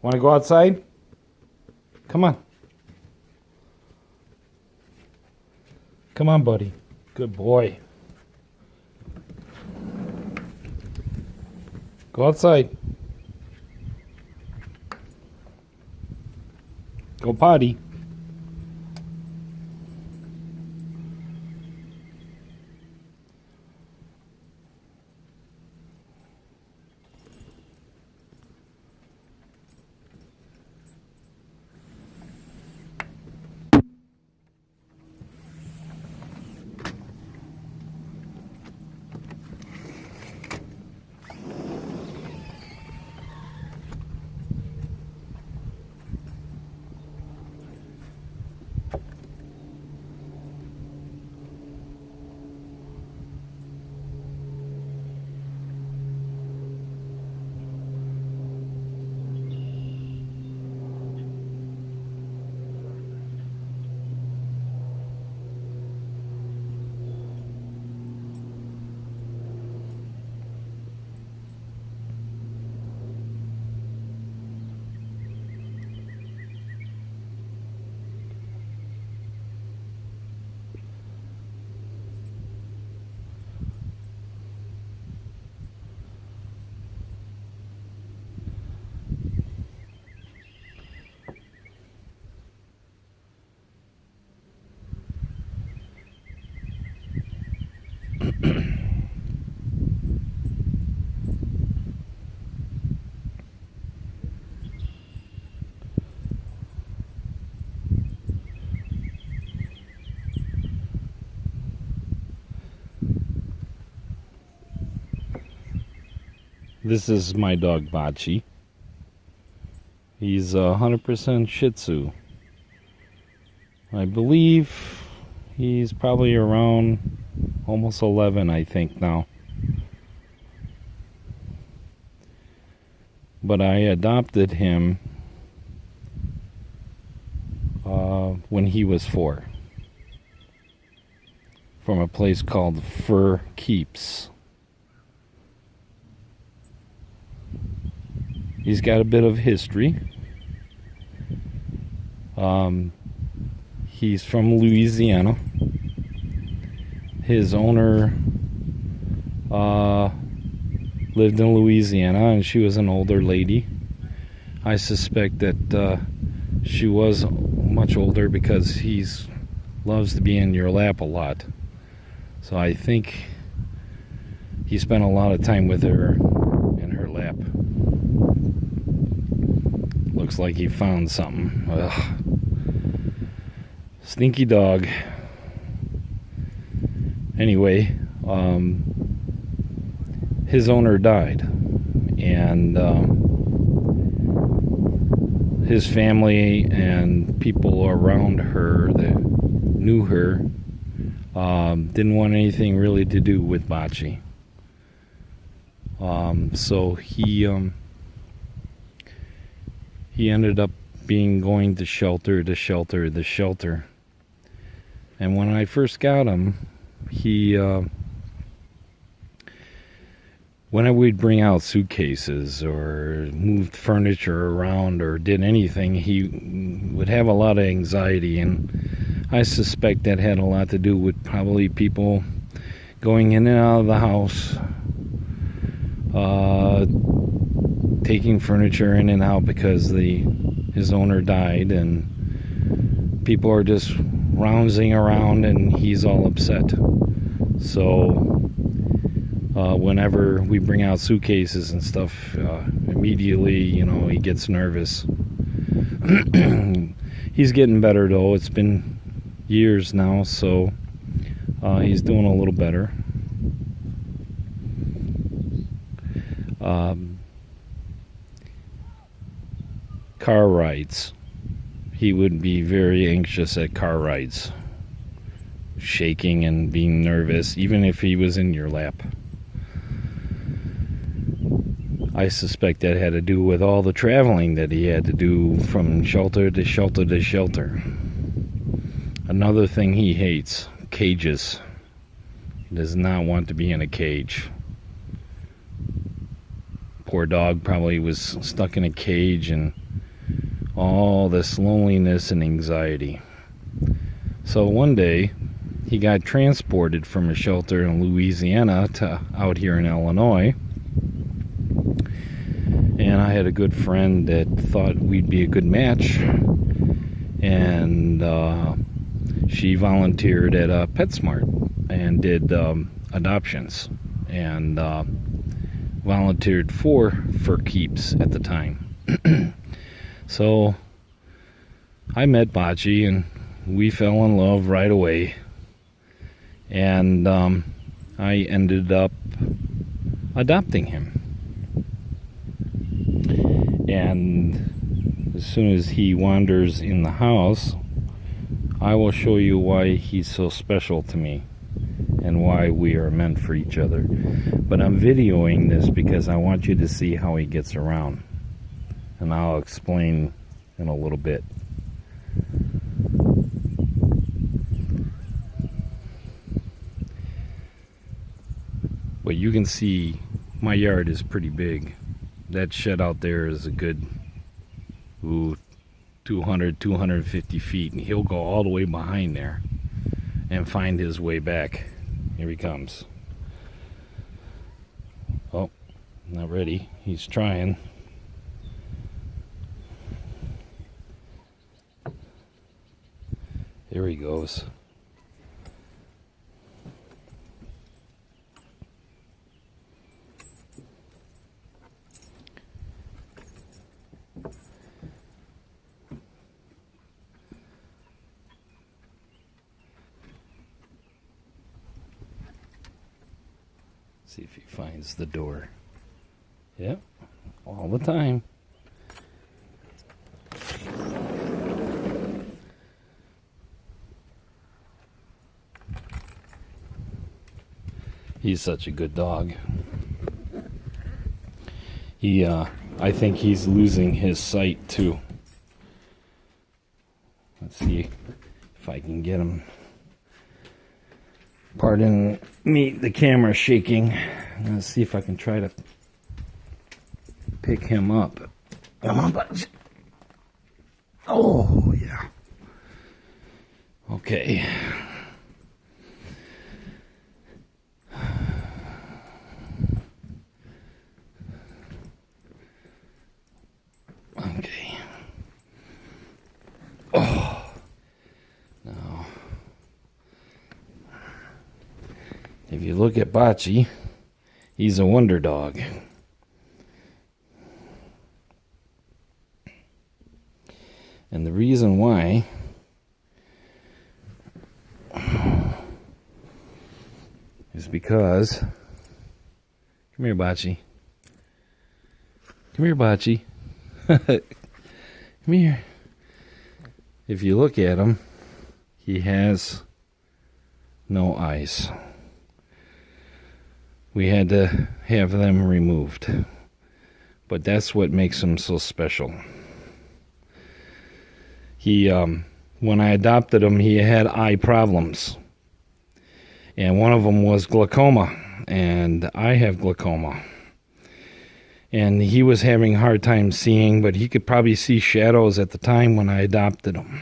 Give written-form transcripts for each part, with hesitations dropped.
Want to go outside? Come on. Come on, buddy. Good boy. Go outside. Go potty. This is my dog BACI. He's 100% Shih Tzu. I believe he's probably around almost 11, I think now. But I adopted him when he was 4 from a place called Fur Keeps. He's got a bit of history. He's from Louisiana. His owner lived in Louisiana, and she was an older lady. I suspect that she was much older because he loves to be in your lap a lot. So I think he spent a lot of time with her in her lap. Looks like he found something. Ugh. Stinky dog. Anyway, his owner died, and his family and people around her that knew her didn't want anything really to do with BACI. So he ended up going to shelter to shelter to shelter. And when I first got him, when we'd bring out suitcases or moved furniture around or did anything, he would have a lot of anxiety, and I suspect that had a lot to do with probably people going in and out of the house, taking furniture in and out because his owner died, and people are just rousing around and he's all upset. So whenever we bring out suitcases and stuff, immediately, he gets nervous. He's getting better though. It's been years now, so he's doing a little better. Car rides. He would be very anxious at car rides, shaking and being nervous, even if he was in your lap. I suspect that had to do with all the traveling that he had to do from shelter to shelter to shelter. Another thing he hates, cages. He does not want to be in a cage. Poor dog probably was stuck in a cage and all this loneliness and anxiety. So one day, he got transported from a shelter in Louisiana to out here in Illinois. And I had a good friend that thought we'd be a good match. And she volunteered at PetSmart and did adoptions. And volunteered for fur keeps at the time. So I met BACI and we fell in love right away. And I ended up adopting him. And as soon as he wanders in the house, I will show you why he's so special to me and why we are meant for each other. But I'm videoing this because I want you to see how he gets around. And I'll explain in a little bit. But you can see my yard is pretty big. That shed out there is a good 200, 250 feet, and he'll go all the way behind there and find his way back. Here he comes. Oh, not ready. He's trying. There he goes. See if he finds the door. Yep, all the time. He's such a good dog. I think he's losing his sight too. Let's see if I can get him. Pardon me, the camera's shaking. Let's see if I can try to pick him up. Come on, buddy. Oh, yeah. Okay. Okay. Oh. Now, if you look at BACI, he's a wonder dog. And the reason why is because, come here, BACI. Come here, BACI. Come here. If you look at him, he has no eyes. We had to have them removed. But that's what makes him so special. He, when I adopted him, he had eye problems. And one of them was glaucoma. And I have glaucoma. And he was having a hard time seeing, but he could probably see shadows at the time when I adopted him.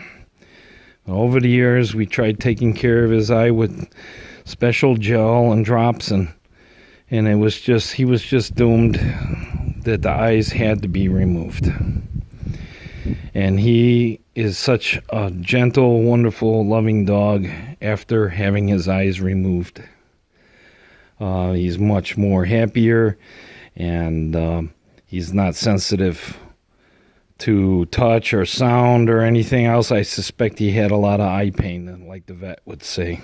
Over the years, we tried taking care of his eye with special gel and drops, and it was just, he was just doomed that the eyes had to be removed. And he is such a gentle, wonderful, loving dog after having his eyes removed. He's much more happier, and he's not sensitive to touch or sound or anything else. I suspect he had a lot of eye pain, like the vet would say.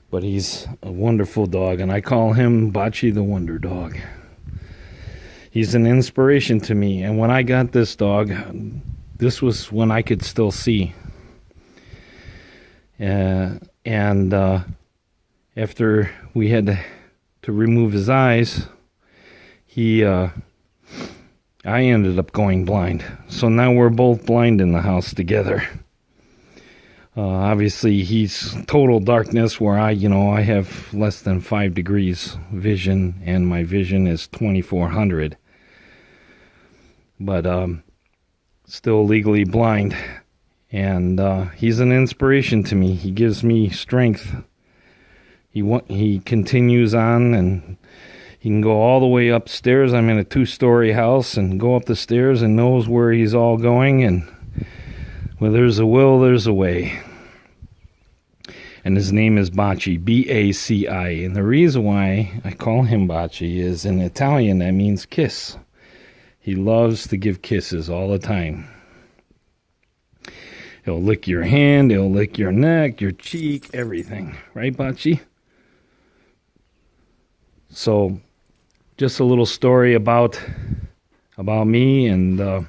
But he's a wonderful dog, and I call him BACI the Wonder Dog. He's an inspiration to me, and when I got this dog, this was when I could still see. And after we had to remove his eyes, I ended up going blind. So now we're both blind in the house together. Obviously, he's total darkness, where I have less than 5 degrees vision, and my vision is 2400. But still legally blind. And he's an inspiration to me. He gives me strength. He continues on, and he can go all the way upstairs. I'm in a 2-story house, and go up the stairs and knows where he's all going. And where there's a will, there's a way. And his name is BACI, B-A-C-I. And the reason why I call him BACI is in Italian, that means kiss. He loves to give kisses all the time. He'll lick your hand, he'll lick your neck, your cheek, everything. Right, BACI? So, just a little story about me and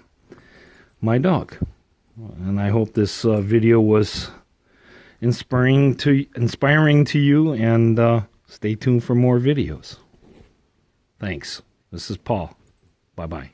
my dog. And I hope this video was inspiring to you, and stay tuned for more videos. Thanks. This is Paul. Bye-bye.